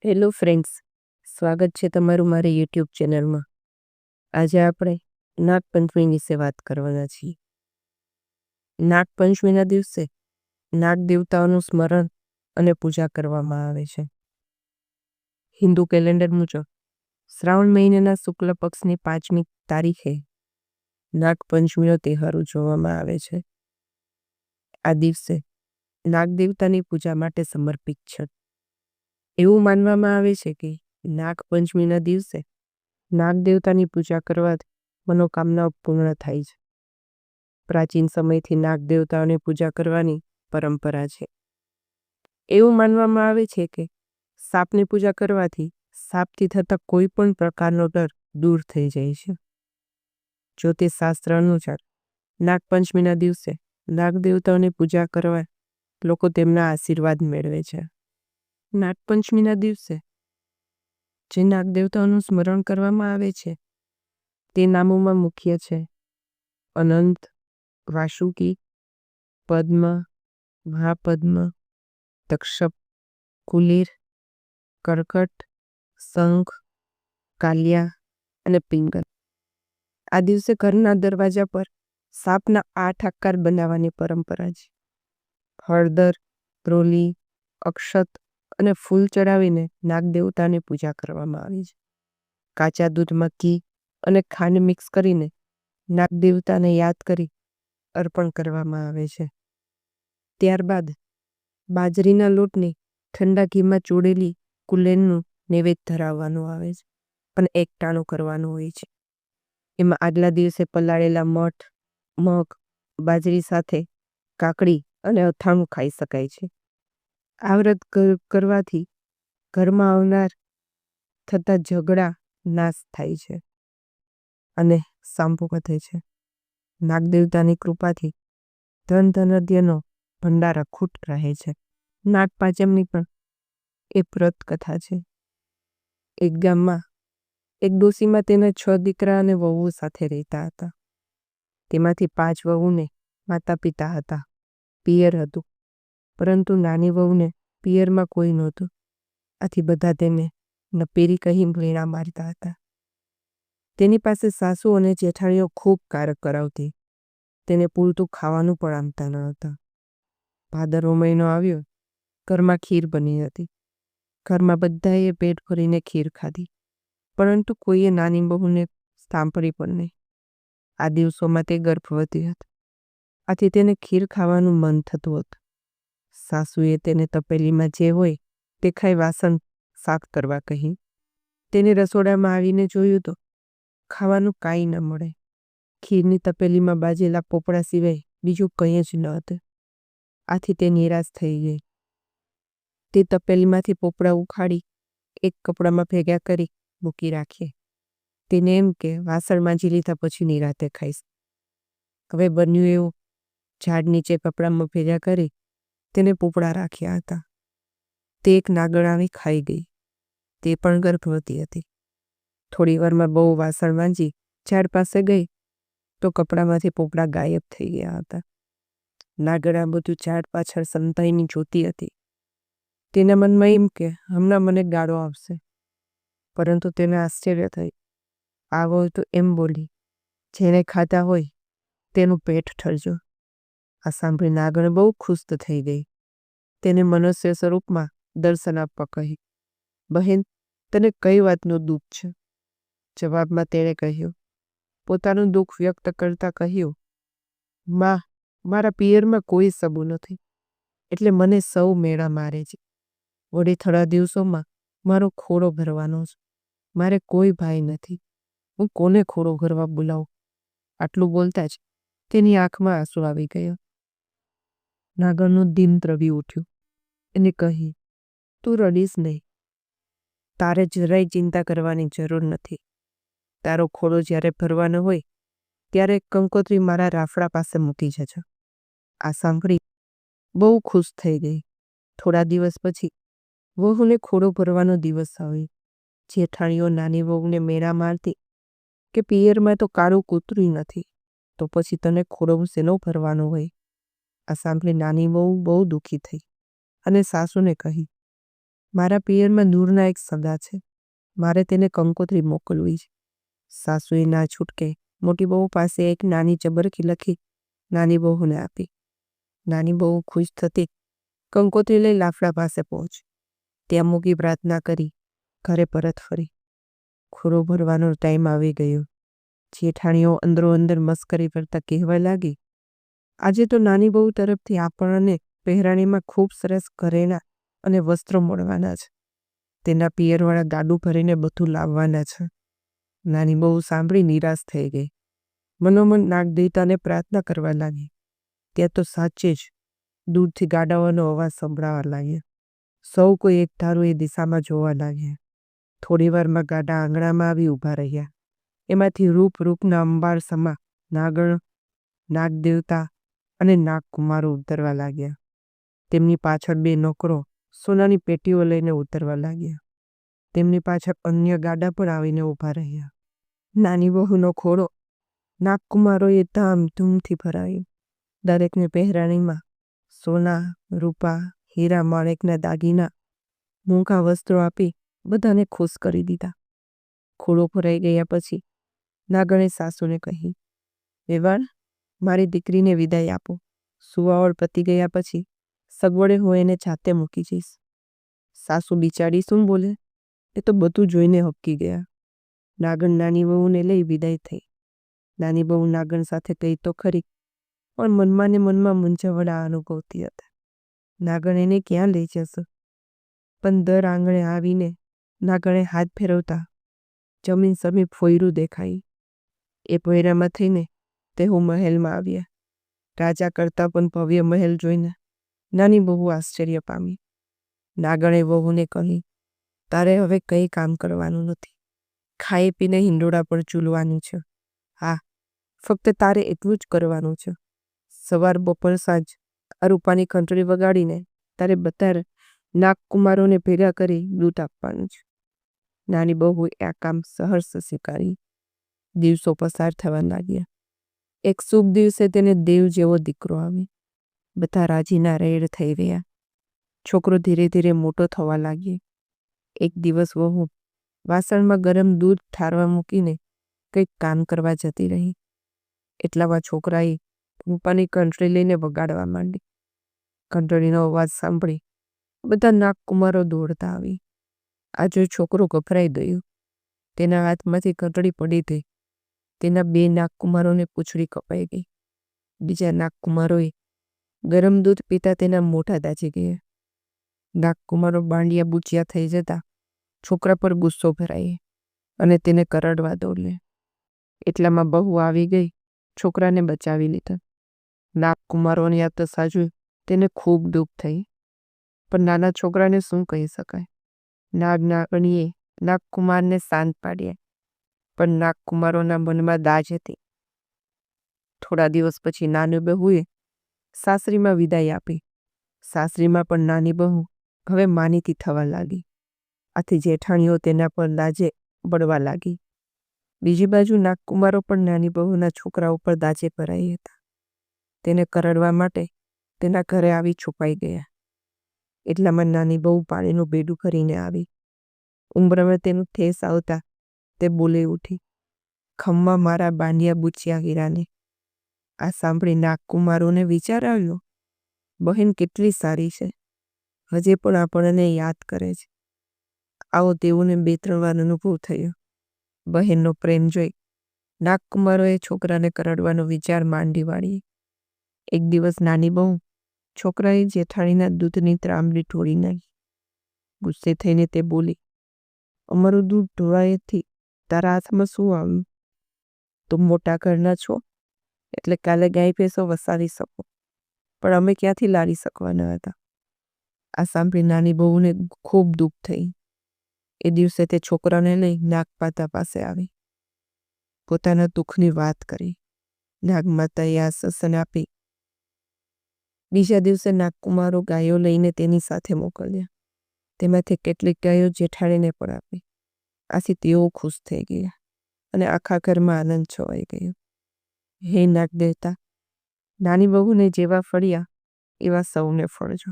Hello friends, સ્વાગત છે તમારું મારી યુટ્યુબ ચેનલમાં. આજે આપણે નાગપંચમી વિશે વાત કરવાના છીએ. નાગપંચમીના દિવસે નાગ દેવતાઓનું સ્મરણ અને પૂજા કરવામાં આવે છે. હિન્દુ કેલેન્ડર મુજબ શ્રાવણ મહિનાના શુક્લ પક્ષની 5મી તારીખે નાગપંચમીનો તહેવાર ઉજવવામાં આવે છે. આ દિવસે નાગ દેવતાની પૂજા માટે સમર્પિત છે. એવું માનવામાં આવે છે કે નાગપંચમીના દિવસે નાગ દેવતાની પૂજા કરવાથી મનોકામનાઓ પૂર્ણ થાય છે. પ્રાચીન સમયથી નાગ દેવતાઓની પૂજા કરવાની પરંપરા છે. એવું માનવામાં આવે છે કે સાપની પૂજા કરવાથી સાપથી થતા કોઈ પણ પ્રકારનો ડર દૂર થઈ જાય છે. જ્યોતિષશાસ્ત્ર અનુસાર નાગપંચમીના દિવસે નાગ દેવતાઓની પૂજા કરવા લોકો તેમના આશીર્વાદ મેળવે છે. નાગપંચમીના દિવસે જે નાગ દેવતાઓનું સ્મરણ કરવામાં આવે છે તે નામોમાં મુખ્ય છે અનંત, વાસુકી, પદ્મ, મહાપદ્મ, તક્ષપ, કુલીર, કર્કટ, શંખ, કાલિયા અને પિંગલ. આ દિવસે ઘરના દરવાજા પર સાપના 8 આકાર બનાવવાની પરંપરા છે. હળદર, રોલી, અક્ષત અને ફૂલ ચડાવીને નાગ દેવતાની પૂજા કરવામાં આવે છે. કાચા દૂધમાં ઘી અને ખાંડ મિક્સ કરીને નાગ દેવતાને યાદ કરી અર્પણ કરવામાં આવે છે. ત્યારબાદ બાજરીના લોટની ઠંડા ઘીમાં ચોળેલી કુલેરનું નૈવેદ્ય ધરાવવાનું આવે છે અને એકટાણું કરવાનું હોય છે. એમાં આગલા દિવસે પલાળેલા મઠ, મગ, બાજરી સાથે કાકડી અને અથાણું ખાઈ શકાય છે. આ વ્રત કરવાથી ઘરમાં આવનાર થતા ઝઘડા નાશ થાય છે અને સંપો વધે છે. નાગદેવતાની કૃપાથી ધન ધનધ્યનો ભંડાર અખૂટ રહે છે. નાગપાંચમની પણ એ વ્રત કથા છે. એક ગામમાં એક ડોશીમાં તેના 6 દીકરા અને વહુઓ સાથે રહેતા હતા. તેમાંથી 5 વહુને માતા પિતા હતા, પિયર હતું, પરંતુ નાની વહુને પિયરમાં કોઈ નહોતું. આથી બધા તેને નપેરી કહી વેણા મારતા હતા. તેની પાસે સાસુ અને જેઠાણીઓ ખૂબ કારક કરાવતી. તેને પૂરતું ખાવાનું પણ આમતા ન હતા. ભાદરવો મહિનો આવ્યો, ઘરમાં ખીર બની હતી. ઘરમાં બધાએ પેટ ભરીને ખીર ખાધી, પરંતુ કોઈએ નાની બહુને સાંભળી પણ નહીં. આ દિવસોમાં તે ગર્ભવતી હતી, આથી તેને ખીર ખાવાનું મન થતું હતું. સાસુએ તેને તપેલીમાં જે હોય તે ખાઈ વાસણ સાફ કરવા કહી. તેને રસોડામાં આવીને જોયું તો ખાવાનું કાંઈ ન મળે. ખીરની તપેલીમાં બાજેલા પોપડા સિવાય બીજું કંઈ જ ન હતું. આથી તે નિરાશ થઈ ગઈ. તે તપેલીમાંથી પોપડા ઉખાડી એક કપડામાં ભેગા કરી મૂકી રાખીએ. તેને એમ કે વાસણ માંજી લીધા પછી નિરાતે ખાઈશ. હવે બન્યું એવું, ઝાડ નીચે કપડામાં ભેગા કરી તેને પોપડા રાખ્યા હતા. તે એક નાગણાની ખાઈ ગઈ. તે પણ ગર્ભવતી હતી. થોડી વારમાં બહુ વાસણ માંજી ઝાડ પાસે ગઈ તો કપડામાંથી પોપડા ગાયબ થઈ ગયા હતા. નાગણા બધું ઝાડ પાછળ સંતાઈને જોતી હતી. તેના મનમાં એમ કે હમણાં મને ગાળો આવશે, પરંતુ તેને આશ્ચર્ય થઈ. આવો તો એમ બોલી, જેને ખાતા હોય તેનું પેટ ઠરજો. આ સાંભળી નાગણ બહુ ખુશ થઈ ગઈ. તેને મનુષ્ય સ્વરૂપમાં દર્શન આપવા કહી. બહેન, તને કઈ વાતનું દુઃખ છે? જવાબમાં તેણે કહ્યું, પોતાનું દુઃખ વ્યક્ત કરતા કહ્યું, માં, મારા પિયરમાં કોઈ સબુ નથી, એટલે મને સૌ મેળા મારે છે. વળી થોડા દિવસોમાં મારો ખોડો ભરવાનો છે. મારે કોઈ ભાઈ નથી. હું કોને ખોડો ભરવા બોલાવું? આટલું બોલતા જ તેની આંખમાં આંસુ આવી ગયા. નાગરનું દિન દ્રવી ઉઠ્યું. એને કહી, તું રડીશ નહીં. તારે જરાય ચિંતા કરવાની જરૂર નથી. તારો ખોડો જ્યારે ભરવાનો હોય ત્યારે કંકોત્રી મારા રાફડા પાસે મૂકી જજો. આ સાંભળી બહુ ખુશ થઈ ગઈ. થોડા દિવસ પછી વહુને ખોડો ભરવાનો દિવસ આવ્યો. જેઠાણીઓ નાની વહુને મેળા મારતી કે પિયરમાં તો કાળું કૂતરું નથી, તો પછી તને ખોડો શેનો ભરવાનો હોય? આ સાંભળી નાની વહુ બહુ દુઃખી થઈ અને સાસુને કહી, મારા પિયરમાં દૂરના એક સગા છે. મારે તેને કંકોત્રી મોકલવી છે. સાસુએ ના છૂટકે મોટી બહુ પાસે એક નાની ચબરકી લખી નાની બહુને આપી. નાની બહુ ખુશ થતી કંકોત્રી લઈ લાફડા પાસે પહોંચી. ત્યાં મૂકી પ્રાર્થના કરી ઘરે પરત ફરી. ખોરો ભરવાનો ટાઈમ આવી ગયો. જેઠાણીઓ અંદરો અંદર મસ્કરી કરતા કહેવા લાગી, આજે તો નાની બહુ તરફથી આપણને પહેરાણીમાં ખૂબ સરસ ઘરેણાં અને વસ્ત્રો મળવાના છે. તેના પિયરવાળા ગાડું ભરીને બધું લાવવાના છે. નાની બહુ સાંભળી નિરાશ થઈ ગઈ. મનોમન નાગદેવતાને પ્રાર્થના કરવા લાગી. ત્યાં તો સાચે જ દૂરથી ગાડાઓનો અવાજ સંભળાવા લાગ્યો. સૌ કોઈ એક ધારું એ દિશામાં જોવા લાગ્યા. થોડીવારમાં ગાડા આંગણામાં આવી ઊભા રહ્યા. એમાંથી રૂપના અંબાર સમા નાગણ, નાગદેવતા અને નાગકુમારો ઉતરવા લાગ્યા. તેમની પાછળ 2 નોકરો સોનાની પેટીઓ લઈને ઉતરવા લાગ્યા. તેમની પાછળ અન્ય ગાડા પણ આવીને ઊભા રહ્યા. નાની બહુનો ખોળો નાગકુમારોએ ધામધૂમથી ભરાયો. દરેકને પહેરાણીમાં સોના, રૂપા, હીરા માણેકના દાગીના, મોંઘા વસ્ત્રો આપી બધાને ખુશ કરી દીધા. ખોળો ભરાઈ ગયા પછી નાગણે સાસુને કહી, વેવાણ, મારી દીકરીને વિદાય આપો. સુવાવડ પતી ગયા પછી સગવડે હું એને જાતે મૂકી જઈશ. સાસુ બિચારી શું બોલે એ તો બધું જોઈને હબકી ગયા. નાગણ નાની બહુને લઈ વિદાય થઈ. નાની બહુ નાગણ સાથે કહી તો ખરી, પણ મનમાં ને મનમાં મૂંઝવણા અનુભવતી હતા. નાગણ એને ક્યાં લઈ જશે? પણ દર આંગણે આવીને નાગણે હાથ ફેરવતા જમીન સમીપ ફોયરું દેખાઈ. એ પોયરામાં થઈને તેઓ મહેલમાં આવ્યા. રાજા કરતાં પણ ભવ્ય મહેલ જોઈને નાની બહુ આશ્ચર્ય પામી. નાગણે વહુને કહી, તારે હવે કંઈ કામ કરવાનું નથી. ખાઈ પીને હિંડોળા પર ઝૂલવાનું છે. હા, ફક્ત તારે એટલું જ કરવાનું છે. સવાર બપોર સાંજ આ રૂપાની ઘંટડી વગાડીને તારે બધા નાગકુમારોને ભેગા કરી દૂધ આપવાનું છે. નાની બહુએ આ કામ સહર્ષ સ્વીકારી. દિવસો પસાર થવા લાગ્યા. એક શુભ દિવસે તેને દેવ જેવો દીકરો આવ્યો. બધા રાજીના રેડ થઈ ગયા. છોકરો ધીરે ધીરે મોટો થવા લાગ્યો. એક દિવસ વહુ વાસણમાં ગરમ દૂધ ઠારવા મૂકીને કંઈક કામ કરવા જતી રહી. એટલામાં છોકરાએ રૂપાની ઘંટડી લઈને વગાડવા માંડી. ઘંટડીનો અવાજ સાંભળી બધા નાગકુમારો દોડતા આવી. આ જોઈ છોકરો ગભરાઈ ગયો. તેના હાથમાંથી ઘંટડી પડી ગઈ. તેના 2 નાગકુમારોને પૂંછડી કપાઈ ગઈ. બીજા નાગકુમારોએ ગરમ દૂધ પીતા તેના મોઢા દાઝી ગયા. નાગકુમારો બાંડિયા બુચિયા થઈ જતા છોકરા પર ગુસ્સો ભરાય અને તેને કરડવા દોડ્યા. એટલામાં બહુ આવી ગઈ, છોકરાને બચાવી લીધા. નાગકુમારોની આ દશા જોઈ તેને ખૂબ દુઃખ થઈ. પણ નાના છોકરાને શું કહી શકાય? નાગણીએ નાગકુમારને શાંત પાડ્યા, પણ નાગકુમારોના મનમાં દાજ હતી. થોડા દિવસ પછી નાની બહુએ સાસરીમાં વિદાય આપી. સાસરીમાં પણ નાની બહુ હવે માનીતી થવા લાગી. આથી જેઠાણીઓ તેના પર દાજે બળવા લાગી. બીજી બાજુ નાગકુમારો પણ નાની બહુના છોકરા ઉપર દાજે ભરાઈ હતા. તેને કરડવા માટે તેના ઘરે આવી છુપાઈ ગયા. એટલામાં નાની બહુ પાણીનું બેડું ભરીને આવી. ઉંબરામાં તેનું ઠેસ આવતા તે બોલી ઉઠી, ખમ્મા મારા બાંડિયા બુચિયા હીરાને. આ સાંભળી નાગકુમારોને વિચાર આવ્યો, બહેન કેટલી સારી છે, હજે પણ આપણને યાદ કરે છે. આવો તેઓને 2-3 વાર અનુભવ થયો. બહેનનો પ્રેમ જોઈ નાગકુમારોએ છોકરાને કરડવાનો વિચાર માંડી વાળી. એક દિવસ નાની બહુ છોકરાએ જેઠાણીના દૂધની ત્રાંબડી ઢોળી નાખી. ગુસ્સે થઈને તે બોલી, અમારું દૂધ ઢોળાયેથી તારા હાથમાં શું આવ્યું? તું મોટા ઘરના છો એટલે કાલે ગાય ભેંસો વસાવી શકો, પણ અમે ક્યાંથી લાવી શકવાના હતા? આ સાંભળી નાની બહુને ખૂબ દુઃખ થઈ. એ દિવસે તે છોકરાને લઈ નાગમાતા પાસે આવી. પોતાના દુઃખની વાત કરી. નાગમાતાએ આશ્વાસન આપી. બીજા દિવસે નાગકુમારો ગાયો લઈને તેની સાથે મોકલ્યા. તેમાંથી કેટલીક ગાયો જેઠાણીને પણ આપી. આથી તેઓ ખુશ થઈ ગયા અને આખા ઘરમાં આનંદ છવાઈ ગયો. હે નાગદેવતા, નાની બહુને જેવા ફળ્યા એવા સૌને ફળજો.